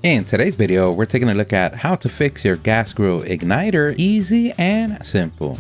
In today's video, we're taking a look at how to fix your gas grill igniter easy and simple.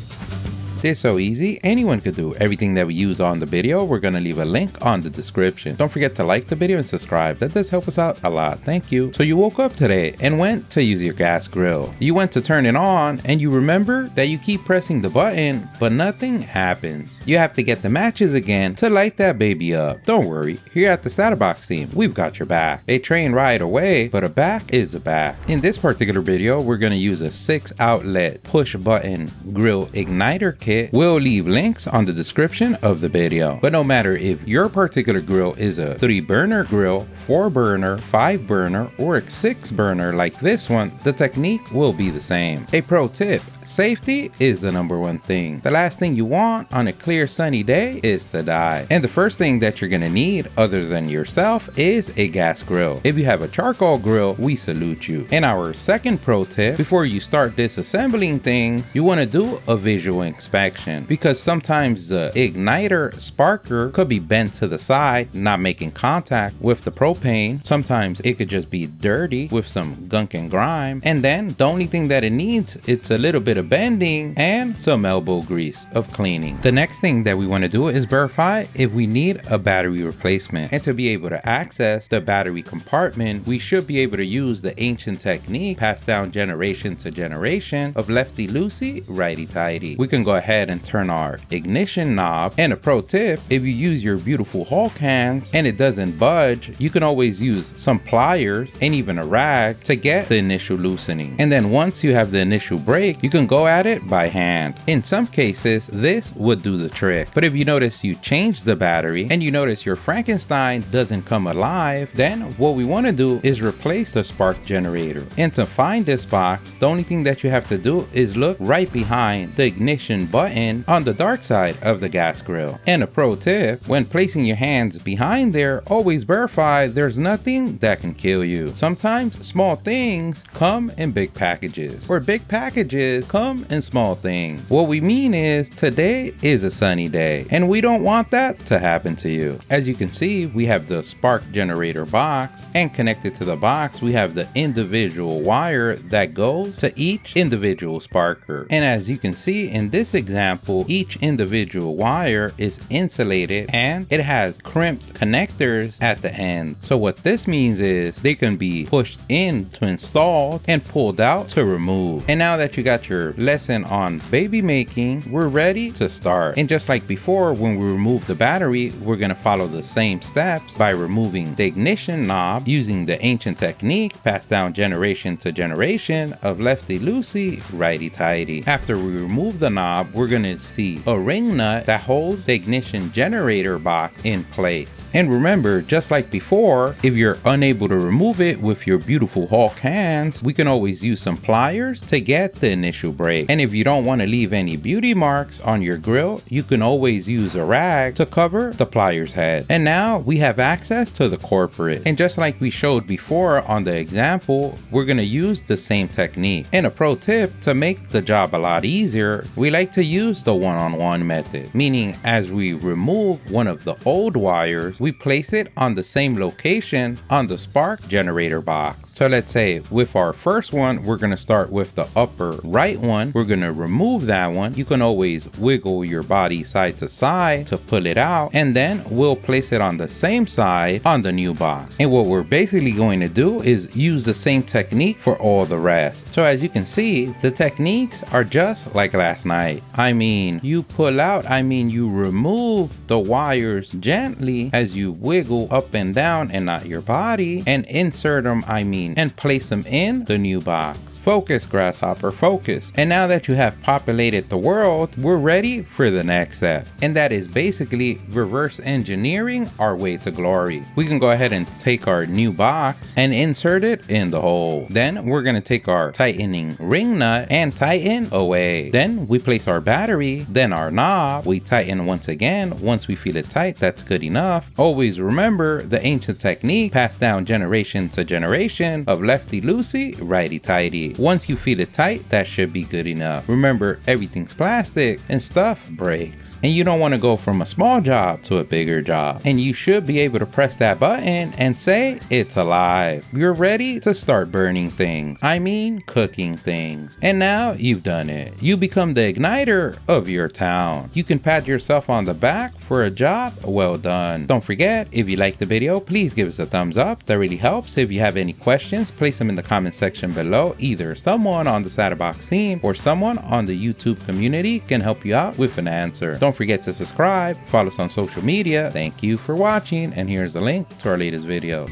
It's so easy, anyone could do everything that we use on the video. We're going to leave a link on the description. Don't forget to like the video and subscribe. That does help us out a lot. Thank you. So you woke up today and went to use your gas grill. You went to turn it on and you remember that you keep pressing the button, but nothing happens. You have to get the matches again to light that baby up. Don't worry, here at the StatUpBox team, we've got your back. A train ride away, but a back is a back. In this particular video, we're going to use a 6 outlet push button grill igniter kit. We'll leave links on the description of the video. But no matter if your particular grill is a 3-burner grill, 4-burner, 5-burner, or a 6-burner like this one, the technique will be the same. A pro tip: safety is the #1 thing. The last thing you want on a clear sunny day is to die. And the first thing that you're gonna need other than yourself is a gas grill. If you have a charcoal grill, we salute you. And our second pro tip: before you start disassembling things, you wanna do a visual inspection, because sometimes the igniter sparker could be bent to the side, not making contact with the propane. Sometimes it could just be dirty with some gunk and grime. And then the only thing that it needs, it's a little bit of bending and some elbow grease of cleaning. The next thing that we want to do is verify if we need a battery replacement. And to be able to access the battery compartment, we should be able to use the ancient technique passed down generation to generation of lefty loosey, righty tighty. We can go ahead and turn our ignition knob. And a pro tip: if you use your beautiful Hulk hands and it doesn't budge, you can always use some pliers and even a rag to get the initial loosening. And then once you have the initial break, you can go at it by hand. In some cases, this would do the trick. But if you notice you change the battery and you notice your Frankenstein doesn't come alive, then what we want to do is replace the spark generator. And to find this box, the only thing that you have to do is look right behind the ignition button on the dark side of the gas grill. And a pro tip: when placing your hands behind there, always verify there's nothing that can kill you. Sometimes small things come in big packages, or big packages come in small things. What we mean is, today is a sunny day and we don't want that to happen to you. As you can see, we have the spark generator box, and connected to the box we have the individual wire that goes to each individual sparker. And as you can see in this example, each individual wire is insulated and it has crimped connectors at the end. So what this means is they can be pushed in to install and pulled out to remove. And now that you got your lesson on baby making, we're ready to start. And just like before, when we remove the battery, we're going to follow the same steps by removing the ignition knob using the ancient technique passed down generation to generation of lefty loosey, righty tighty. After we remove the knob, we're going to see a ring nut that holds the ignition generator box in place. And remember, just like before, if you're unable to remove it with your beautiful Hulk hands, we can always use some pliers to get the initial break. And if you don't want to leave any beauty marks on your grill, you can always use a rag to cover the pliers head. And now we have access to the corporate. And just like we showed before on the example, we're going to use the same technique. And a pro tip to make the job a lot easier: we like to use the one-on-one method, meaning as we remove one of the old wires, we place it on the same location on the spark generator box. So let's say with our first one, we're going to start with the upper right one. We're going to remove that one. You can always wiggle your body side to side to pull it out, and then we'll place it on the same side on the new box. And what we're basically going to do is use the same technique for all the rest. So as you can see, the techniques are just like last night. I mean, you pull out, you remove the wires gently as you wiggle up and down and not your body, and insert them, and place them in the new box. Focus, grasshopper, focus. And now that you have populated the world, we're ready for the next step. And that is basically reverse engineering our way to glory. We can go ahead and take our new box and insert it in the hole. Then we're going to take our tightening ring nut and tighten away. Then we place our battery, then our knob. We tighten once again. Once we feel it tight, that's good enough. Always remember the ancient technique passed down generation to generation of lefty loosey, righty tighty. tightly. Once you feel it tight, that should be good enough. Remember, everything's plastic and stuff breaks. And you don't want to go from a small job to a bigger job. And you should be able to press that button and say it's alive. You're ready to start burning things. I mean, cooking things. And now you've done it. You become the igniter of your town. You can pat yourself on the back for a job well done. Don't forget, if you liked the video, please give us a thumbs up. That really helps. If you have any questions, place them in the comment section below. Either someone on the StatUpBox team or someone on the YouTube community can help you out with an answer. Don't forget to subscribe, follow us on social media. Thank you for watching, and here's a link to our latest video.